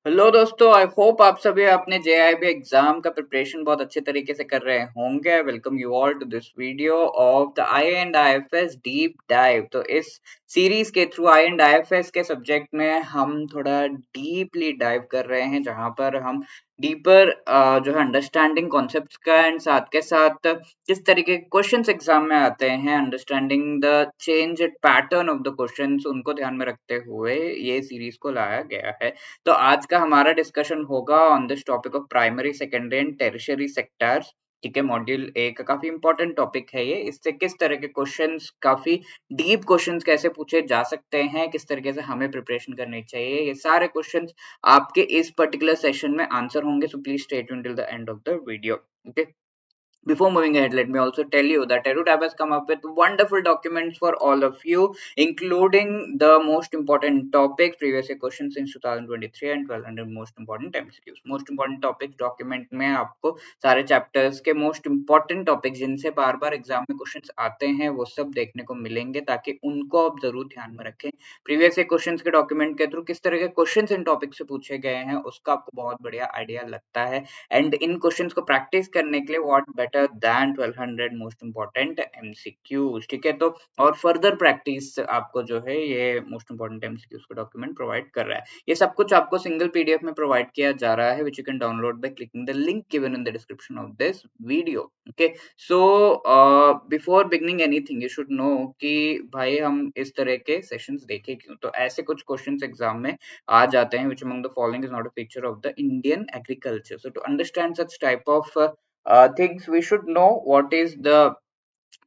Hello दोस्तों, I hope आप सभी अपने जेआईबी एग्जाम का प्रिपरेशन बहुत अच्छे तरीके से कर रहे होंगे। Welcome you all to this video of the I and IFS deep dive. तो इस सीरीज के थ्रू आई एंड आईएफएस के सब्जेक्ट में हम थोड़ा डीपली डाइव कर रहे हैं, जहां पर हम डीपर जो है अंडरस्टैंडिंग कॉन्सेप्ट्स का एंड साथ के साथ किस तरीके के क्वेश्चंस एग्जाम में आते हैं, understanding the change pattern of the questions, उनको ध्यान में रखते हुए ये सीरीज को लाया गया है। तो आज का हमारा डिस्कशन होगा on this topic of primary secondary and tertiary sectors. ठीक है, मॉड्यूल ए का काफी इंपॉर्टेंट टॉपिक है ये। इससे किस तरह के क्वेश्चंस, काफी डीप क्वेश्चंस कैसे पूछे जा सकते हैं, किस तरीके से हमें प्रिपरेशन करनी चाहिए, ये सारे क्वेश्चंस आपके इस पर्टिकुलर सेशन में आंसर होंगे। So please stay tuned till the end of the video. Okay, before moving ahead, let me also tell you that TerraTab has come up with wonderful documents for all of you, including the most important topics, previous year questions since 2023 and 1200 most important MCQs. Most important topics document में आपको सारे chapters के most important topics जिनसे बार बार exam में questions आते हैं वो सब देखने को मिलेंगे, ताकि उनको आप जरूर ध्यान में रखें। प्रीवियस ईयर क्वेश्चंस के डॉक्यूमेंट के थ्रू किस तरह के क्वेश्चंस इन टॉपिक से पूछे गए हैं उसका आपको बहुत बढ़िया आइडिया लगता है। एंड इन क्वेश्चंस को प्रैक्टिस करने के लिए what better than 1200 most important MCQs. ठीक है, तो और फर्दर प्रैक्टिस आपको जो है ये मोस्ट इंपॉर्टेंट एमसीक्यूज का डॉक्यूमेंट प्रोवाइड कर रहा है। ये सब कुछ आपको सिंगल पीडीएफ में प्रोवाइड किया जा रहा है, which you can download by clicking the link given in the description of this video. Okay, so before beginning anything you should know कि भाई हम इस तरह के सेशंस देखें क्यों। तो ऐसे कुछ क्वेश्चंस एग्जाम में आ जाते हैं, which among the following is not a feature of the Indian agriculture. So to understand such type of things, we should know what is the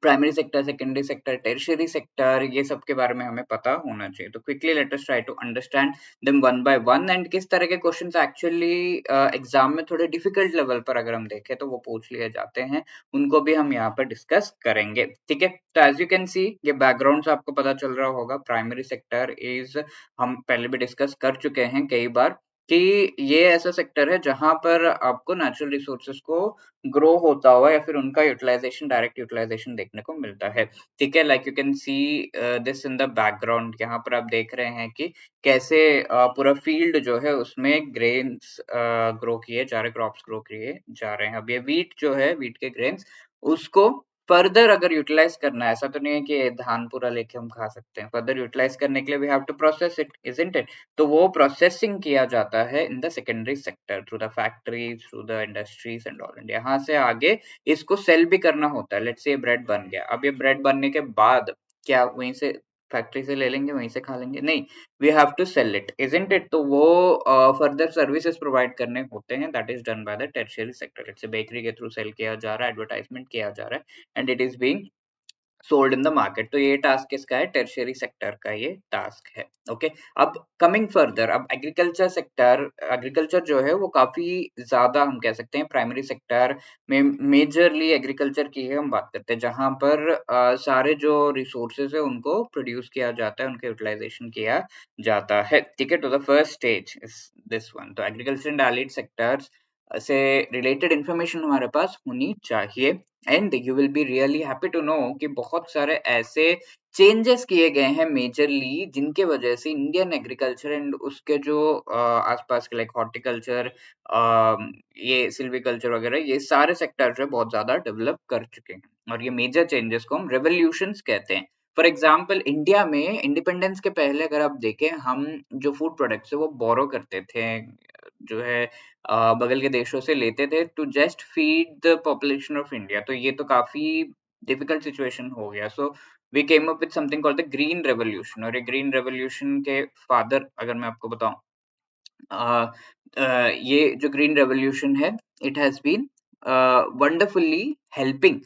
primary sector, secondary sector, tertiary sector, ये सब के बारे में हमें पता होना चाहिए। तो quickly let us try to understand them one by one, and किस तरह के क्वेश्चंस एक्चुअली एग्जाम में थोड़े डिफिकल्ट लेवल पर अगर हम देखें तो वो पूछ लिए जाते हैं, उनको भी हम यहाँ पर डिस्कस करेंगे। ठीक है, तो एज यू कैन सी ये बैकग्राउंड से आपको पता चल रहा होगा, प्राइमरी सेक्टर इज, हम पहले भी डिस्कस कर चुके हैं कई बार, कि ये ऐसा सेक्टर है जहां पर आपको नेचुरल रिसोर्सेज को ग्रो होता हुआ या फिर उनका यूटिलाइजेशन, डायरेक्ट यूटिलाइजेशन देखने को मिलता है। ठीक है, like you can see this in the background. यहाँ पर आप देख रहे हैं कि कैसे पूरा फील्ड जो है उसमें ग्रेन्स ग्रो किए जा रहे, क्रॉप्स ग्रो किए जा रहे हैं। अब ये वीट जो है, वीट के ग्रेन्स, उसको फर्दर अगर यूटिलाइज करना है, ऐसा तो नहीं है कि धान पूरा लेके हम खा सकते हैं। फर्दर यूटिलाइज करने के लिए we have to process it, isn't it? तो वो प्रोसेसिंग किया जाता है in the secondary sector through the factories, through the industries and all. And यहाँ से आगे इसको सेल भी करना होता है। लेट्स से ब्रेड बन गया, अब ये ब्रेड बनने के बाद क्या वहीं से फैक्ट्री से ले लेंगे, वहीं से खा लेंगे? नहीं, we have to sell it, isn't it? तो वो फर्दर सर्विसेज प्रोवाइड करने होते हैं, that is done by the tertiary sector. Let's say bakery के थ्रू सेल किया जा रहा है, एडवर्टाइजमेंट किया जा रहा है, and it is being sold in the market. तो ये टास्क किसका है? टर्शियरी सेक्टर का ये टास्क है। ओके, अब कमिंग फर्दर, अब एग्रीकल्चर सेक्टर, एग्रीकल्चर जो है वो काफी ज्यादा हम कह सकते हैं प्राइमरी सेक्टर में मेजरली एग्रीकल्चर की है हम बात करते हैं, जहां पर सारे जो रिसोर्सेज है उनको प्रोड्यूस किया जाता है, उनके यूटिलाइजेशन किया जाता है। ठीक है, तो the first stage is this one. तो एग्रीकल्चर एंड एलिड सेक्टर्स से रिलेटेड इंफॉर्मेशन हमारे पास होनी चाहिए, and you will be really happy to know कि बहुत सारे ऐसे चेंजेस किए गए हैं मेजरली, जिनके वजह से इंडियन एग्रीकल्चर एंड उसके जो आसपास के लाइक हॉर्टिकल्चर, ये सिल्वीकल्चर वगैरह, ये सारे सेक्टर जो है बहुत ज्यादा डेवलप कर चुके हैं। और ये मेजर चेंजेस को हम रेवोल्यूशंस कहते हैं। फॉर एग्जाम्पल, इंडिया में इंडिपेंडेंस के पहले अगर आप देखें, हम जो फूड प्रोडक्ट्स है वो बोरो करते थे, जो है बगल के देशों से लेते थे to just feed the population of India. तो ये तो काफी डिफिकल्ट सिचुएशन हो गया। So we came up with something called the green revolution. और ये ग्रीन रेवोल्यूशन के फादर अगर मैं आपको बताऊं, ये जो ग्रीन रेवोल्यूशन है, it has been wonderfully helping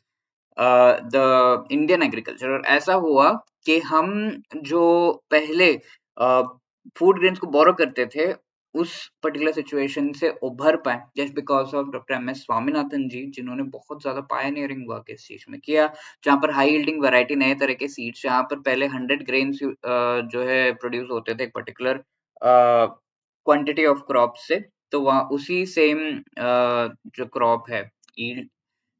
the Indian agriculture. और ऐसा हुआ कि हम जो पहले फूड ग्रेन्स को बोरो करते थे, उस पर्टिकुलर सिचुएशन से उभर पाए just because of doctor M S Swaminathan ji, जिन्होंने बहुत ज्यादा पायनियरिंग वर्क इस चीज में किया, जहाँ पर हाई यील्डिंग वैरायटी, नए तरह के सीड्स, जहाँ पर पहले 100 ग्रेन्स जो है प्रोड्यूस होते थे एक पर्टिकुलर क्वांटिटी ऑफ क्रॉप से, तो वहाँ उसी सेम जो क्रॉप है, यील्ड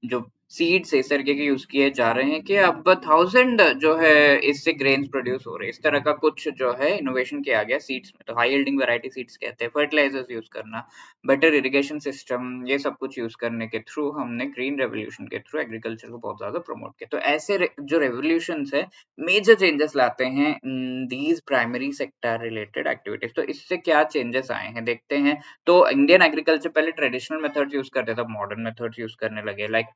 जो सीड्स इस तरीके के यूज किए जा रहे हैं कि अब 1000 जो है इससे ग्रेन्स प्रोड्यूस हो रहे हैं। इस तरह का कुछ जो है इनोवेशन किया गया सीड्स में। तो हाई यील्डिंग वैरायटी सीड्स कहते हैं। फर्टिलाइजर्स यूज करना, बेटर इरिगेशन सिस्टम, ये सब कुछ यूज करने के थ्रू हमने ग्रीन रेवोल्यूशन के थ्रू एग्रीकल्चर को बहुत ज्यादा प्रमोट किया। तो ऐसे जो रेवोल्यूशंस है मेजर चेंजेस लाते हैं these primary sector related activities. तो इससे क्या चेंजेस आए हैं देखते हैं। तो इंडियन एग्रीकल्चर पहले ट्रेडिशनल मेथड्स यूज करते थे, मॉडर्न मेथड्स यूज करने लगे। लाइक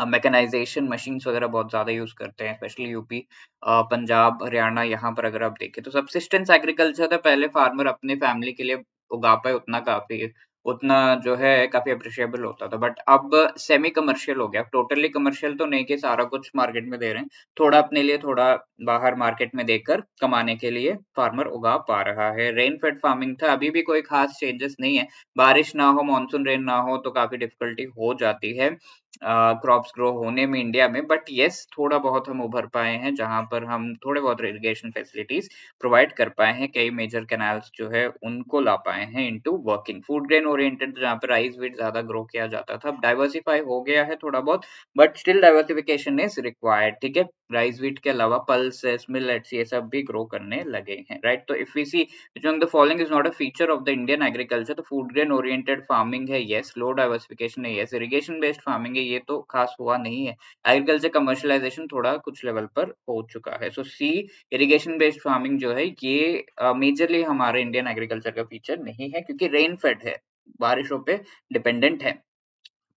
मैकेनाइजेशन मशीन्स वगैरह बहुत ज़्यादा यूज़ करते हैं, स्पेशली यूपी, पंजाब, हरियाणा, यहाँ पर अगर आप देखें तो सब्सिस्टेंस एग्रीकल्चर था। पहले फार्मर अपने फैमिली के लिए उगा पाए उतना काफ़ी है, उतना जो है काफ़ी एप्रिशिएबल होता था। बट अब सेमी कमर्शियल हो गया, टोटली कमर्शियल तो नहीं कि सारा कुछ मार्केट में दे रहे हैं, थोड़ा अपने लिए, थोड़ा बाहर मार्केट में देकर कमाने के लिए फार्मर उगा पा रहा है। रेन फेड फार्मिंग था, अभी भी कोई खास चेंजेस नहीं है। बारिश ना हो, मानसून रेन ना हो तो काफ़ी डिफिकल्टी हो जाती है क्रॉप्स ग्रो होने में इंडिया में। बट येस, थोड़ा बहुत हम उभर पाए हैं जहाँ पर हम थोड़े बहुत इरिगेशन फैसिलिटीज प्रोवाइड कर पाए हैं। कई मेजर कैनाल्स जो है उनको ला पाए हैं into working. Food grain oriented जहाँ पर राइस व्हीट ज्यादा ग्रो किया जाता था, अब डाइवर्सिफाई हो गया है थोड़ा बहुत, but still diversification is required. ठीक है, राइस व्हीट के अलावा पल्सेस, मिलेट्स, ये सब भी ग्रो करने लगे हैं। राइट, तो if we see among the following is not a feature of the Indian agriculture, तो food grain oriented farming है, yes, low diversification है, yes, irrigation based farming है, ये तो खास हुआ नहीं है। एग्रीकल्चर कमर्शलाइजेशन थोड़ा कुछ लेवल पर हो चुका है। सो सी, इरिगेशन बेस्ड फार्मिंग जो है ये मेजरली हमारे इंडियन एग्रीकल्चर का फीचर नहीं है, क्योंकि रेन फेड है, बारिशों पे डिपेंडेंट है।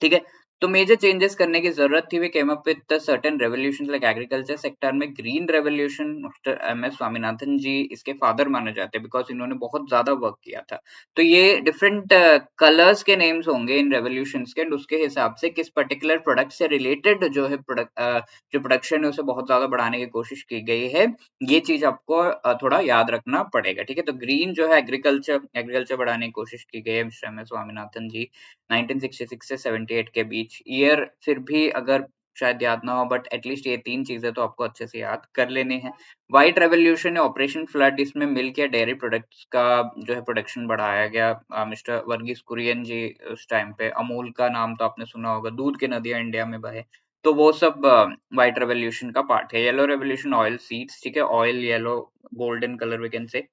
ठीक है, तो मेजर चेंजेस करने की जरूरत थी। We came up with certain revolution like agriculture sector में green revolution. Mister M S Swaminathan ji इसके फादर माने जाते हैं, बिकॉज इन्होंने बहुत ज्यादा वर्क किया था। तो ये डिफरेंट कलर्स के नेम्स होंगे इन रेवोल्यूशंस के, एंड उसके हिसाब से किस पर्टिकुलर प्रोडक्ट से रिलेटेड जो है जो प्रोडक्शन है उसे बहुत ज्यादा बढ़ाने की कोशिश की गई है। ये चीज आपको थोड़ा याद रखना पड़ेगा। ठीक है, तो ग्रीन जो है एग्रीकल्चर एग्रीकल्चर बढ़ाने की कोशिश की गई है मिस्टर एम एस स्वामीनाथन जी 1966 से 78 के बीच। ईयर फिर भी अगर शायद याद ना हो, बट एटलीस्ट ये 3 चीजें तो आपको अच्छे से याद कर लेने हैं। व्हाइट रेवोल्यूशन है ऑपरेशन फ्लड, इसमें मिल्क या डेयरी प्रोडक्ट्स का जो है प्रोडक्शन बढ़ाया गया। मिस्टर वर्गीस कुरियन जी उस टाइम पे, अमूल का नाम तो आपने सुना होगा, दूध की नदियां इंडिया में बहे, तो वो सब व्हाइट रेवोल्यूशन का पार्ट है। येलो रेवोल्यूशन ऑयल सीड्स, ठीक है, oil yellow golden colour we can say,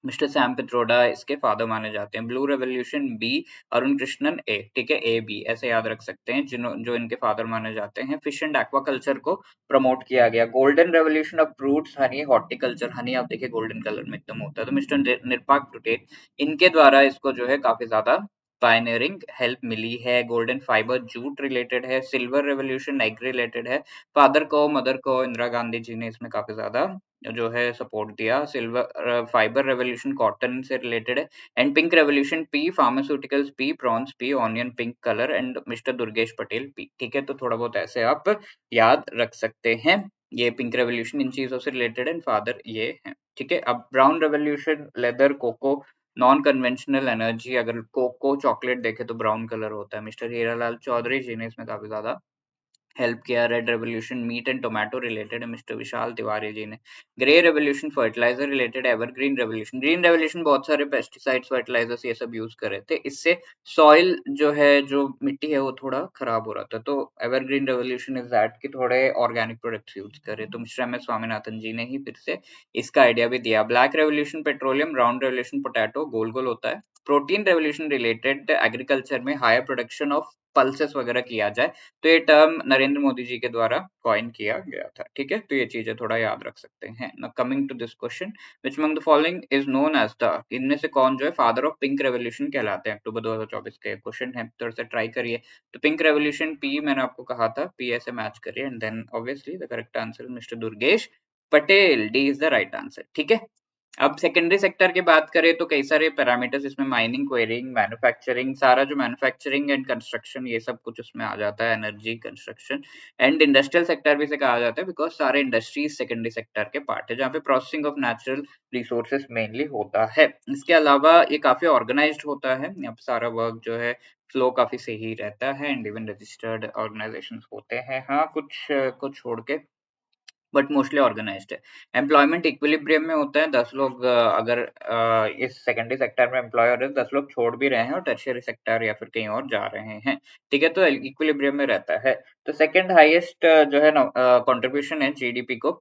mister Sam Pitroda इसके फादर माने जाते हैं। Blue revolution B, Arun Krishnan A, ठीक है, ए बी ऐसे याद रख सकते हैं जो इनके फादर माने जाते हैं। फिश एंड एक्वाकल्चर को प्रमोट किया गया। Golden revolution of fruits, Honey, horticulture, Honey आप देखिए गोल्डन कलर में एकदम होता है, तो मिस्टर निरपाक टुटेल इनके द्वारा इसको जो है काफी ज्यादा पायनियरिंग हेल्प मिली है। गोल्डन फाइबर जूट रिलेटेड है। सिल्वर रेवोल्यूशन एग रिलेटेड है। फादर को मदर को इंदिरा गांधी जी ने इसमें काफी ज्यादा जो है सपोर्ट दिया। सिल्वर फाइबर रेवोल्यूशन कॉटन से रिलेटेड है। And pink revolution P, pharmaceuticals P, prawns P, onion pink colour, and mister Durgesh Patel P. ठीक है, तो थोड़ा बहुत ऐसे आप याद रख सकते हैं। ये पिंक रेवोल्यूशन इन चीजों से रिलेटेड एंड फादर ये है। ठीक है, अब brown revolution leather, cocoa, non conventional energy, अगर कोको चॉकलेट देखे तो ब्राउन कलर होता है। मिस्टर हीरालाल चौधरी जी ने इसमें काफी ज्यादा हेल्प किया। Red revolution meat and tomato related है, मिस्टर विशाल तिवारी जी ने। Grey revolution fertiliser related, evergreen revolution, green revolution बहुत सारे पेस्टिसाइड्स, फर्टिलाइजर्स ये सब यूज कर रहे थे, इससे सॉइल जो है, जो मिट्टी है वो थोड़ा खराब हो रहा था। तो एवरग्रीन रेवोल्यूशन इज दैट कि थोड़े ऑर्गेनिक प्रोडक्ट्स यूज करे। तो mister M S Swaminathan ji ने ही फिर से इसका आइडिया भी दिया। Black revolution petroleum, round revolution potato, गोल गोल होता है। प्रोटीन रेवोल्यूशन रिलेटेड एग्रीकल्चर में हायर प्रोडक्शन ऑफ पल्सेस वगैरह किया जाए, तो ये टर्म नरेंद्र मोदी जी के द्वारा कॉइन किया गया था। ठीक है, तो ये चीजें थोड़ा याद रख सकते हैं। Now coming to this question, which among the following is known as the, इनमें से कौन जो है फादर ऑफ पिंक रेवोल्यूशन कहलाते हैं? अक्टूबर 2024 का क्वेश्चन है, थोड़ा सा ट्राई करिए। तो पिंक रेवोल्यूशन पी मैंने आपको कहा था, पी ऐसे मैच करिए, and then obviously the correct answer is mister Durgesh Patel, D is the right answer. ठीक है, अब सेकेंडरी सेक्टर की बात करें तो कई सारे पैरामीटर्स इसमें, माइनिंग, क्वेरिंग, मैन्युफैक्चरिंग, सारा जो मैन्युफैक्चरिंग एंड कंस्ट्रक्शन ये सब कुछ उसमें आ जाता है। Energy, construction and industrial sector भी से कहा जाता है, बिकॉज सारे इंडस्ट्रीज सेकेंडरी सेक्टर के पार्ट है, जहाँ पे processing of natural resources mainly होता है। इसके अलावा ये काफी ऑर्गेनाइज्ड होता है, यहाँ पे सारा वर्क जो है फ्लो काफी सही रहता है, एंड इवन रजिस्टर्ड ऑर्गेनाइजेशन होते हैं। हाँ, कुछ को छोड़ के बट मोस्टली ऑर्गेनाइज्ड है। एम्प्लॉयमेंट इक्विलिब्रियम में होता है, 10 लोग अगर इस सेकेंडरी सेक्टर में एम्प्लॉय हो रहे हैं, 10 लोग छोड़ भी रहे हैं और टर्शियरी सेक्टर या फिर कहीं और जा रहे हैं, ठीक है, तो इक्विलिब्रियम में रहता है। तो सेकंड हाईएस्ट जो है ना कंट्रीब्यूशन है जीडीपी को,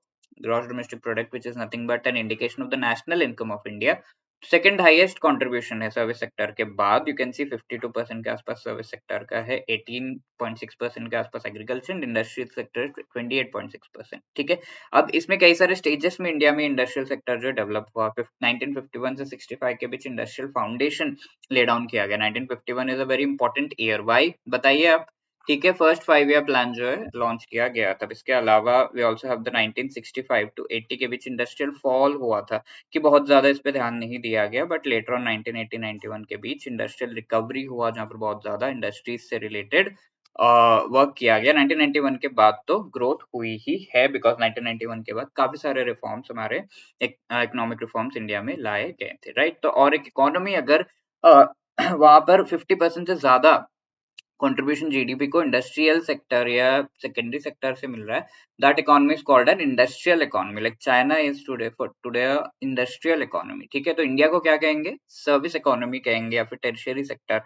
gross domestic product, which is nothing but an indication of the national income of India. Second highest contribution है सर्विस सेक्टर के बाद, यू कैन सी 52% के आसपास सर्विस सेक्टर का है, 18.6% के आसपास एग्रीकल्चर एंड इंडस्ट्रियल सेक्टर 28.6%, ठीक है। अब इसमें कई सारे स्टेजेस में इंडिया में इंडस्ट्रियल सेक्टर जो डेवलप हुआ, 1951 से 65 के बीच इंडस्ट्रियल फाउंडेशन ले डाउन किया गया। 1951 is a very important year, why बताइए आप, ठीक है। फर्स्ट 5 ईयर प्लान जो है लॉन्च किया गया था। इसके अलावा we also have the 1965 to 80 के बीच इंडस्ट्रियल फॉल हुआ था कि बहुत ज्यादा इस पे ध्यान नहीं दिया गया, बट लेटर ऑन 1980-91 के बीच इंडस्ट्रियल रिकवरी हुआ, जहां पर बहुत ज्यादा इंडस्ट्रीज से रिलेटेड वर्क किया गया। 1991 के बाद तो ग्रोथ हुई ही है, बिकॉज 1991 के बाद काफी सारे रिफॉर्म्स हमारे इकोनॉमिक रिफॉर्म्स इंडिया में लाए गए थे, राइट। तो और एक इकोनॉमी अगर वहां पर 50% से ज्यादा कंट्रीब्यूशन जीडीपी को इंडस्ट्रियल सेक्टर या सेकेंडरी सेक्टर से मिल रहा है, that economy is called an industrial economy, like China is today for today industrial economy, ठीक है। तो इंडिया को क्या कहेंगे, सर्विस इकोनॉमी कहेंगे या फिर टेरिशरी सेक्टर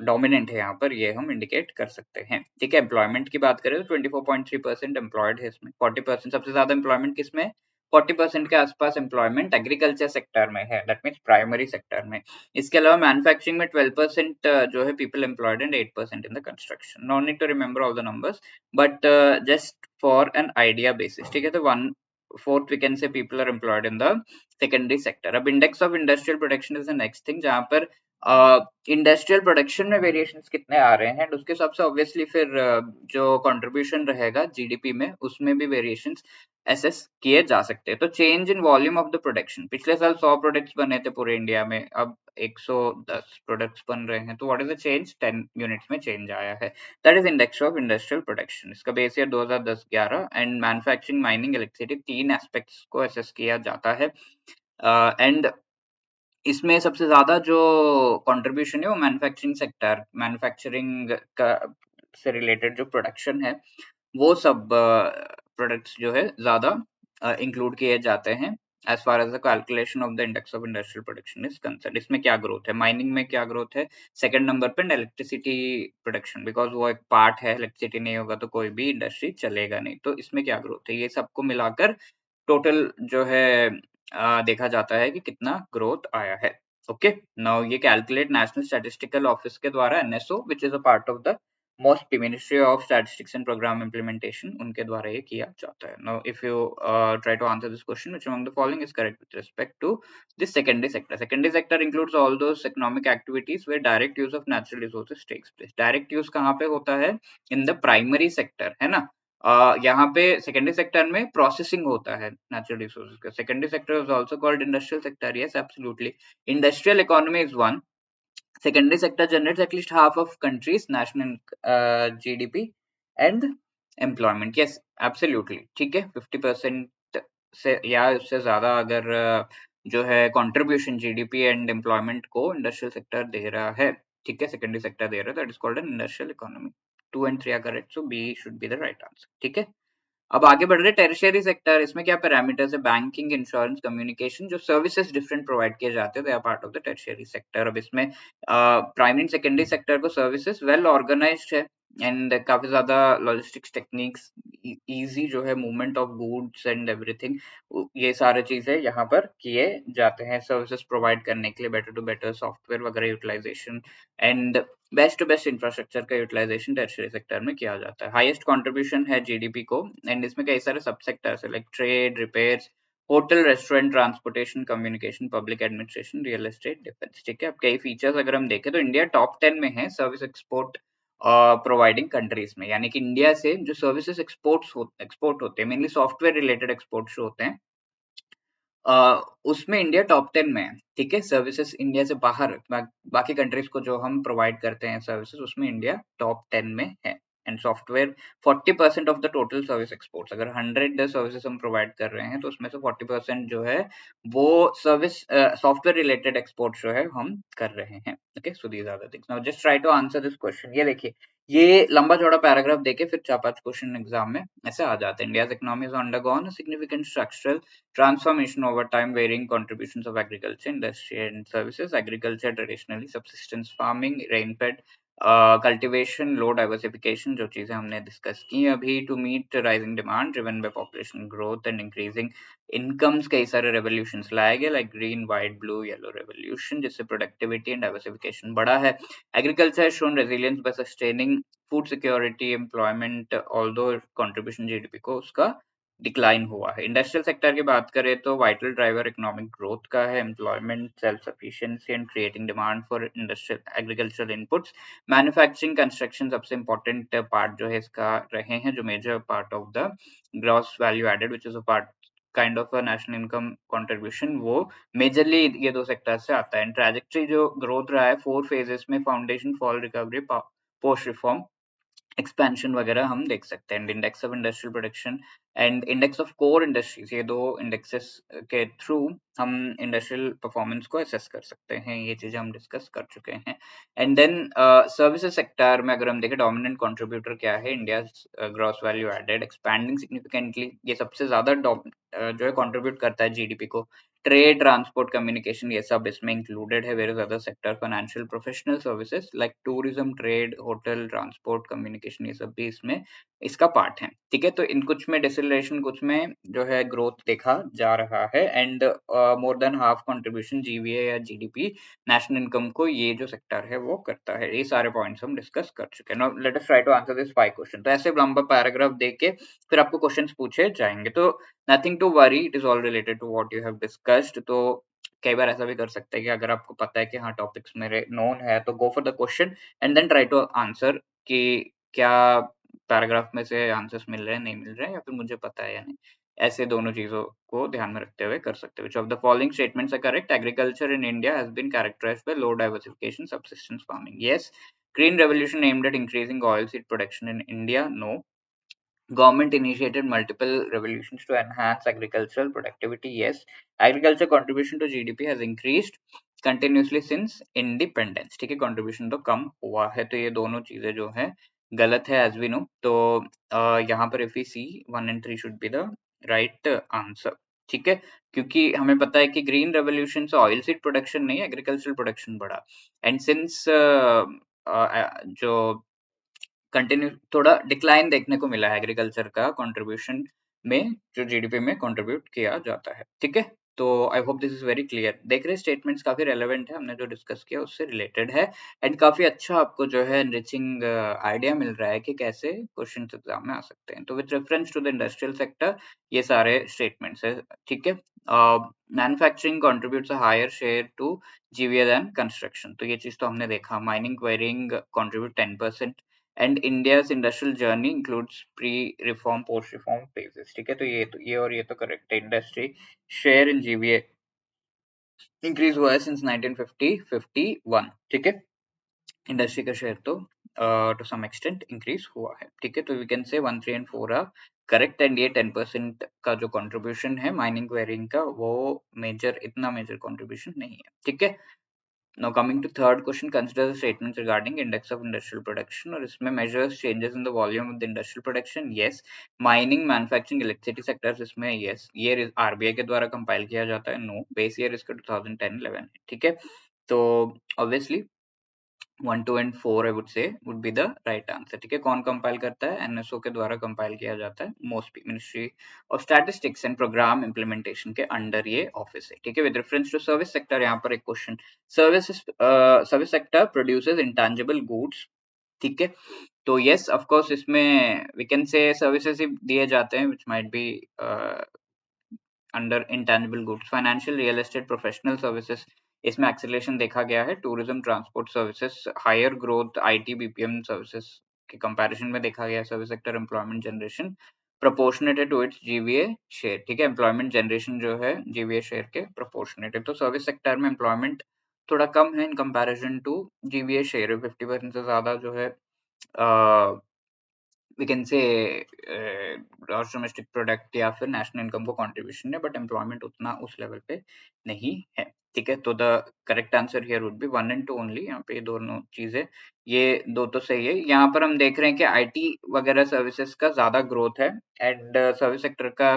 डोमिनेंट है यहाँ पर, ये हम इंडिकेट कर सकते हैं, ठीक है। एम्प्लॉयमेंट की बात करें तो 24.3% एम्प्लॉयड है इसमें, 40% सबसे ज्यादा एम्प्लॉयमेंट किसमें है, 40% के आसपास एम्प्लॉयमेंट एग्रीकल्चर सेक्टर में है, दैट मीन्स प्राइमरी सेक्टर में। इसके अलावा मैन्युफैक्चरिंग में 12% जो है people employed and 8% in the construction. No need to remember all the numbers, but just for an idea basis, ठीक है। तो 1/4 we can say people are employed in the secondary sector. अब index of industrial production is the next thing, जहां पर industrial production में variations कितने आ रहे हैं, एंड उसके हिसाब से ऑब्वियसली फिर जो कंट्रीब्यूशन रहेगा जीडीपी में उसमें भी वेरिएशंस एसेस किए जा सकते हैं। तो change in volume of the production, पिछले साल 100 प्रोडक्ट्स बने थे पूरे इंडिया में, अब 110 प्रोडक्ट्स बन रहे हैं, तो what is the change, 10 units में चेंज आया है, that is index of industrial production. इसका base year 2010-11 and manufacturing, mining, electricity, 3 aspects को असेस किया जाता है। एंड इसमें सबसे ज्यादा जो कंट्रीब्यूशन है वो मैन्युफैक्चरिंग सेक्टर, मैन्युफैक्चरिंग का से रिलेटेड जो प्रोडक्शन है वो सब प्रोडक्ट्स जो है ज्यादा इंक्लूड किए जाते हैं as far as the calculation of the index of industrial production is concern. इसमें क्या ग्रोथ है, माइनिंग में क्या ग्रोथ है, सेकंड नंबर पे इलेक्ट्रिसिटी प्रोडक्शन, बिकॉज वो एक पार्ट है, इलेक्ट्रिसिटी नहीं होगा तो कोई भी इंडस्ट्री चलेगा नहीं, तो इसमें क्या ग्रोथ है, ये सबको मिलाकर टोटल जो है देखा जाता है कि कितना ग्रोथ आया है। ओके, नाउ ये कैलकुलेट नेशनल स्टैटिस्टिकल ऑफिस के द्वारा, NSO, which is a part of the most ministry of statistics and programme implementation, उनके द्वारा ये किया जाता है। Now if you try to answer this question, which among the following is correct with respect to this secondary sector. Secondary sector includes all those economic activities where direct use of natural resources takes place. Direct use कहाँ पे होता है, in the primary sector, है ना। यहाँ पे secondary sector में processing होता है नेचुरल रिसोर्सेज का। Secondary sector is also called industrial sector, yes absolutely. Industrial economy is one, secondary sector generates at least half of country's national GDP and employment, yes absolutely, ठीक है। 50% से या उससे ज्यादा अगर जो है कंट्रीब्यूशन जीडीपी एंड एम्प्लॉयमेंट को इंडस्ट्रियल सेक्टर दे रहा है, ठीक है, सेकेंडरी सेक्टर दे रहा है, that is called an industrial economy. 2 and 3 are correct, so B should be the right answer, ठीक है। अब आगे बढ़ रहे टेरिशरी सेक्टर, इसमें क्या पैरामीटर्स है, बैंकिंग, इंश्योरेंस, कम्युनिकेशन, जो सर्विसेज डिफरेंट प्रोवाइड किए जाते हैं, they are part of the tertiary sector. अब इसमें प्राइमरी एंड सेकेंडरी सेक्टर को सर्विसेज वेल ऑर्गेनाइज्ड है, एंड काफी ज्यादा लॉजिस्टिक्स टेक्निक्स, इजी जो है movement of goods and everything, ये सारे चीजें यहाँ पर किए जाते हैं सर्विसेज प्रोवाइड करने के लिए, बेटर टू बेटर सॉफ्टवेयर वगैरह utilisation and best to best infrastructure का यूटिलाइजेशन टर्शियरी सेक्टर में किया जाता है। हाईएस्ट कंट्रीब्यूशन है जीडीपी को, एंड इसमें कई सारे सब सेक्टर्स है, like trade, repairs, hotel, restaurant, transportation, communication, public administration, real estate, defence, ठीक है। अब कई फीचर्स अगर हम देखें तो इंडिया टॉप 10 में है सर्विस एक्सपोर्ट प्रोवाइडिंग कंट्रीज में, यानी कि इंडिया से जो सर्विसेज एक्सपोर्ट होते हैं, मेनली सॉफ्टवेयर रिलेटेड एक्सपोर्ट्स जो होते हैं, उसमें इंडिया टॉप 10 में है, ठीक है। सर्विसेज इंडिया से बाहर बाकी कंट्रीज को जो हम प्रोवाइड करते हैं सर्विसेज, उसमें इंडिया टॉप 10 में है, and software 40% of the total service exports. अगर 100 सर्विसेज हम प्रोवाइड कर रहे हैं तो उसमें से 40% जो है वो सर्विस सॉफ्टवेयर रिलेटेड एक्सपोर्ट जो है हम कर रहे हैं। Okay, so these are the things. Now just try to answer this question. ये देखिए, ये लंबा चौड़ा पैराग्राफ देके फिर 4-5 क्वेश्चन एग्जाम में ऐसे आ जाते हैं। India's economy has undergone a significant structural transformation over time, varying contributions of agriculture, industry and services. Agriculture traditionally subsistence farming, rain-fed cultivation, low diversification, जो चीजें हमने डिस्कस की अभी, to meet rising demand driven by population growth and increasing incomes. कई सारे revolutions लाए गए like green, white, blue, yellow revolution, जिससे productivity and diversification बढ़ा है. Agriculture has shown resilience by sustaining food security, employment, although contribution GDP को उसका decline हुआ है। इंडस्ट्रियल सेक्टर की बात करें तो वाइटल ड्राइवर इकोनॉमिक ग्रोथ का है, employment, self sufficiency and creating demand for industrial agricultural inputs. Manufacturing construction सबसे इंपॉर्टेंट पार्ट जो है इसका रहे हैं, जो major part of the gross value added which is a part kind of a national income contribution, वो majorly ये दो सेक्टर से आता है। ट्रैजेक्टरी जो ग्रोथ रहा है 4 फेजेस में, foundation, fall, recovery, post reform, expansion वगैरह हम देख सकते हैं। Index of industrial production and index of core industries, ये दो इंडेक्सेस के थ्रू हम इंडस्ट्रियल परफॉर्मेंस को असेस कर सकते हैं। ये चीजें हम डिस्कस कर चुके हैं। एंड देन सर्विसेज सेक्टर में अगर हम देखें, डोमिनेंट कंट्रीब्यूटर क्या है, India gross value added expanding significantly, ये सबसे ज्यादा जो है कंट्रीब्यूट करता है जीडीपी को। ट्रेड, ट्रांसपोर्ट, कम्युनिकेशन, ये सब इसमें इंक्लूडेड है। Various other sector, financial, professional services like tourism, trade, hotel, transport, communication, ये सब भी इसमें इसका पार्ट है। ठीक है, तो इन कुछ में डिसलेशन, कुछ में जो है ग्रोथ देखा जा रहा है। And more than half contribution GVA या जीडीपी नेशनल इनकम को ये जो सेक्टर है वो करता है। ये सारे पॉइंट्स हम डिस्कस कर चुके हैं। Now let us try to answer this 5 question. तो ऐसे लंबा पैराग्राफ देख के फिर आपको क्वेश्चंस पूछे जाएंगे, तो nothing to worry, it is all related to what you have discussed. तो कई बार ऐसा भी कर सकते हैं कि अगर आपको पता है कि हाँ टॉपिक्स मेरे नोन है, तो go for the question and then try to answer कि क्या पैराग्राफ में से आंसर्स मिल रहे हैं, नहीं मिल रहे हैं, या फिर मुझे पता है या नहीं। ऐसे दोनों चीजों को ध्यान में रखते हुए कर सकते हैं। Which of the following statements are correct? Agriculture in India has been characterized by low diversification, subsistence farming. Yes. Green revolution aimed at increasing oilseed production in India. No. Government initiated multiple revolutions to enhance agricultural productivity. Yes. Agriculture contribution to GDP has increased continuously since independence. ठीक है, contribution तो कम हुआ है। तो ये दोनों चीजें जो है गलत है as we know। तो यहाँ पर if we see 1 and 3 should be the right answer। ठीक है, क्योंकि हमें पता है कि ग्रीन रेवोल्यूशन से ऑयल सीड प्रोडक्शन नहीं, एग्रीकल्चरल प्रोडक्शन बढ़ा। एंड सिंस जो कंटिन्यू थोड़ा डिक्लाइन देखने को मिला है एग्रीकल्चर का कंट्रीब्यूशन में, जो जीडीपी में कंट्रीब्यूट किया जाता है। ठीक है, तो I hope this is very clear. देख रहे स्टेटमेंट्स काफी रेलेवेंट है, हमने जो डिस्कस किया उससे रिलेटेड है। एंड काफी अच्छा आपको जो है एनरिचिंग आइडिया मिल रहा है कि कैसे क्वेश्चन एग्जाम में आ सकते हैं। तो with reference to the industrial sector ये सारे स्टेटमेंट्स है। ठीक है, manufacturing contributes a higher share to GVA than construction, तो ये चीज तो हमने देखा। Mining, quarrying contribute 10%। And India's industrial journey includes pre reform, post reform phases. ठीक है, तो ये और ये तो करेक्ट है। Industry share in GVA increase हुआ है सिंस 1950-51। ठीक है, इंडस्ट्री का शेयर तो टू सम एक्सटेंट इंक्रीज हुआ है। ठीक है, तो वी कैन से 1, 3 एंड 4 आर करेक्ट। एंड ये 10% का जो कंट्रीब्यूशन है माइनिंग वेयरिंग का, वो इतना मेजर कंट्रीब्यूशन नहीं है। ठीक है, now coming to third question, consider the statements regarding index of industrial production, और इसमें measures changes in the volume of the industrial production. Yes. Mining, manufacturing, electricity sectors इसमें yes, ये RBI के द्वारा compile किया जाता है। No, base year इसका 2010-11 है। ठीक है, तो obviously 1, 2 and 4 I would say would be the right answer। ठीक है, कौन कंपाइल करता है? एनएसओ के द्वारा कंपाइल किया जाता है। Mostly ministry of statistics and programme implementation के अंडर ये ऑफिस है। ठीक है, with reference to service sector, यहाँ पर एक question, service sector produces intangible goods. ठीक है, तो यस ऑफ कोर्स इसमें वी कैन से सर्विसेज ही दिए जाते हैं, which might be under intangible goods. Financial, real estate, professional services, इसमें एक्सेलरेशन देखा गया है। Tourism, transport services, higher growth. IT, BPM services के कंपैरिजन में देखा गया। Service sector employment generation proportionate है टू इट्स जीवीए शेयर। ठीक है, एम्प्लॉयमेंट जनरेशन जो है जीवीए शेयर के प्रोपोर्शनेट है। तो सर्विस सेक्टर में एम्प्लॉयमेंट थोड़ा कम है in comparison to GVA share. 50% से ज्यादा जो है we can say gross domestic product या फिर नेशनल इनकम को कंट्रीब्यूशन है, बट एम्प्लॉयमेंट उतना उस लेवल पे नहीं है। ठीक है, तो the correct answer here would be 1 and 2 only. यहाँ पे ये दोनों चीजें, ये दो तो सही है। यहाँ पर हम देख रहे हैं कि आईटी वगैरह सर्विसेज का ज्यादा ग्रोथ है, एंड सर्विस सेक्टर का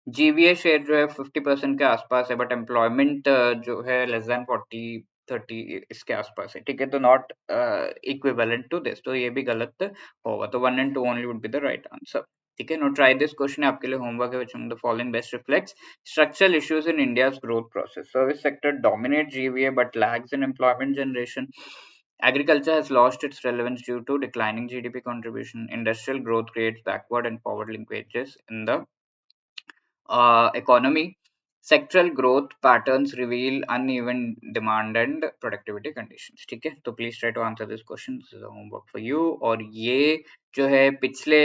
जीवीए शेयर जो है 50% के आसपास है, बट एम्प्लॉयमेंट जो है लेस देन 40-30 इसके आसपास है। ठीक है, तो नॉट इक्विवेलेंट टू दिस, तो ये भी गलत होगा। तो 1 and 2 only would be the right answer. ठीक है, नो ट्राई दिस क्वेश्चन आपके लिए होमवर्क है, which among the following best reflects structural issues in India's growth process? Service sector dominate GVA but lags in employment generation. Agriculture has lost its relevance due to declining GDP contribution. Industrial growth creates backward and forward linkages in the economy. Sectoral growth patterns reveal uneven demand and productivity conditions. ठीक है, तो please try to answer this question. This is a homework for you. और ये जो है पिछले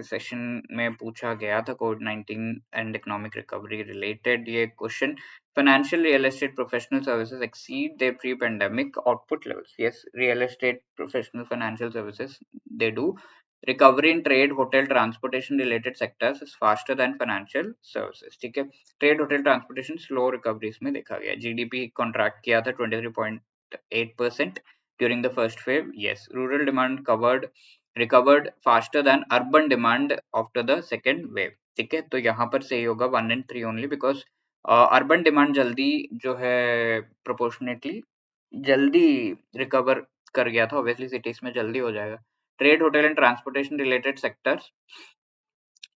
session में पूछा गया था कोविड-19 एंड इकोनॉमिक रिकवरी रिलेटेड ये question. Financial real estate professional services exceed their pre-pandemic output levels. Yes, real estate professional financial services, they do. Recovery in trade, hotel, transportation related sectors is faster than financial services. ठीक है, trade hotel transportation slow recovery इसमें देखा गया. GDP contract किया था 23.8% during the first phase. Yes, rural demand recovered faster than urban demand after the second wave. ठीक है, तो यहाँ पर सही होगा 1 and 3 only, because urban demand जल्दी जो है प्रोपोर्शनेटली जल्दी रिकवर कर गया था. ऑब्वियसली सिटीज में जल्दी हो जाएगा. Trade hotel and transportation related sectors,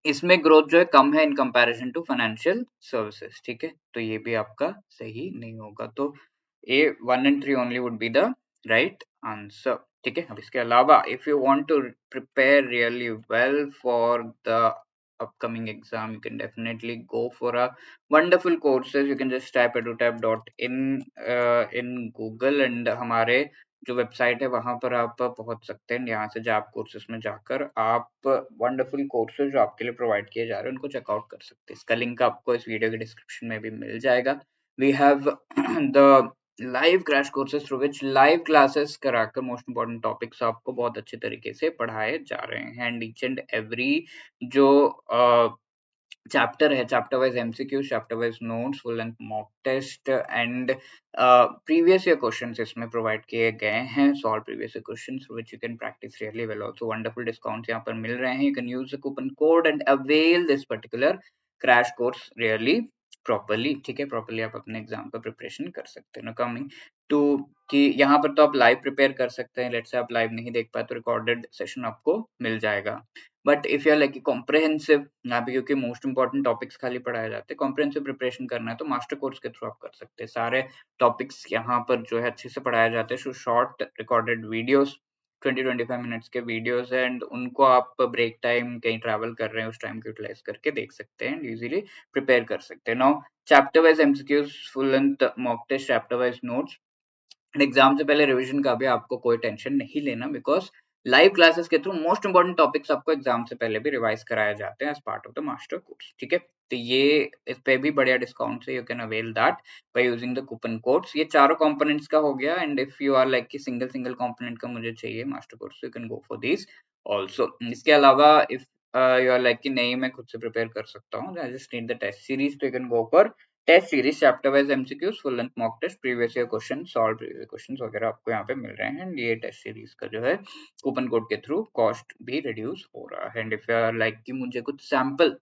इसमें ग्रोथ जो है कम है in comparison to financial services. ठीक है, तो ये भी आपका सही नहीं होगा. तो A 1 and 3 only would be the right answer. ठीक है, अब इसके अलावा if you want to prepare really well for the upcoming exam, you can definitely go for a wonderful courses. You can just type edutap.in in Google, and हमारे जो website है वहां पर आप पहुंच सकते हैं. यहाँ से जॉब कोर्सेज में जाकर आप वंडरफुल कोर्सेज जो आपके लिए प्रोवाइड किए जा रहे हैं उनको चेकआउट कर सकते हैं. इसका लिंक आपको इस वीडियो के डिस्क्रिप्शन में भी मिल जाएगा. We have the live crash courses through which live classes कराकर मोस्ट इंपॉर्टेंट टॉपिक्स आपको बहुत अच्छे तरीके से पढ़ाए जा रहे हैं. एंड ईच एंड एवरी जो चैप्टर है, chapter wise MCQ, chapter wise notes, full length mock test and previous year questions इसमें प्रोवाइड किए गए हैं. Solve previous year questions which you can practise really well. Also wonderful discounts यहाँ पर मिल रहे हैं. You can use the coupon code and avail this particular crash course really properly. ठीक है, प्रॉपर्ली आप अपने एग्जाम का प्रिपरेशन कर सकते हैं. कमिंग टू कि यहाँ पर तो आप लाइव प्रिपेयर कर सकते हैं. लेट्स से आप लाइव नहीं देख पाए तो रिकॉर्डेड सेशन आपको मिल जाएगा. But if you are like comprehensive, यहाँ पे क्योंकि मोस्ट इंपॉर्टेंट टॉपिक्स खाली पढ़ाए जाते हैं, कॉम्प्रिहेंसिव प्रिपरेशन करना है तो मास्टर कोर्स के थ्रू आप कर सकते हैं. सारे टॉपिक्स यहाँ पर जो है अच्छे से पढ़ाए जाते हैं. शॉर्ट रिकॉर्डेड वीडियोस, 20-25 मिनट्स के वीडियोस, एंड उनको आप ब्रेक टाइम कहीं ट्रैवल कर रहे हैं उस टाइम को यूटिलाइज करके देख सकते हैं एंड इजीली प्रिपेयर कर सकते हैं. Now chapter wise MCQs, full length mock test, chapter wise notes. Exam से पहले रिवीजन का भी आपको कोई टेंशन नहीं लेना, बिकॉज लाइव क्लासेस के थ्रू मोस्ट इंपॉर्टेंट टॉपिक्स आपको एग्जाम से पहले भी रिवाइज कराए जाते हैं as part of the master course. ठीक है, तो ये इस पे भी बढ़िया डिस्काउंट है. You can avail that by using the coupon codes. ये चारों कंपोनेंट्स का हो गया. And if you are like कि सिंगल सिंगल कंपोनेंट का मुझे चाहिए master course, you can go for this also. इसके अलावा इफ यू आर लाइक कि नहीं मैं खुद से प्रिपेयर कर सकता हूँ, I just need the test series, तो you can go for test series, chapter wise MCQs, full length mock test, previous year question solve, previous questions वगैरह आपको यहाँ पे मिल रहे हैं. एंड ये टेस्ट सीरीज का जो है कूपन कोड के थ्रू कॉस्ट भी रिड्यूस हो रहा है. And if you are like कि मुझे कुछ सैंपल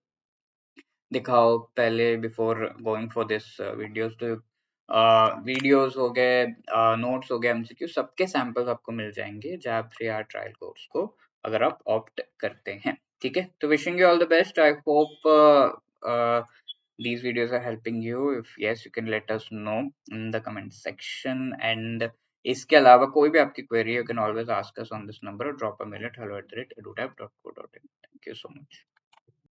दिखाओ पहले before going for this videos, तो वीडियोस हो गए, नोट्स हो गए, एमसीक्यू, सबके सैंपल्स आपको मिल जाएंगे जैब 3 आवर ट्रायल कोर्स को अगर आप ऑप्ट करते हैं. ठीक है, तो wishing you all the best. I hope these videos are helping you. If yes, you can let us know in the comment section. And इसके अलावा कोई भी आपकी query, you can always ask us on this number or drop a mail at hello@edutap.co.in. Thank you so much.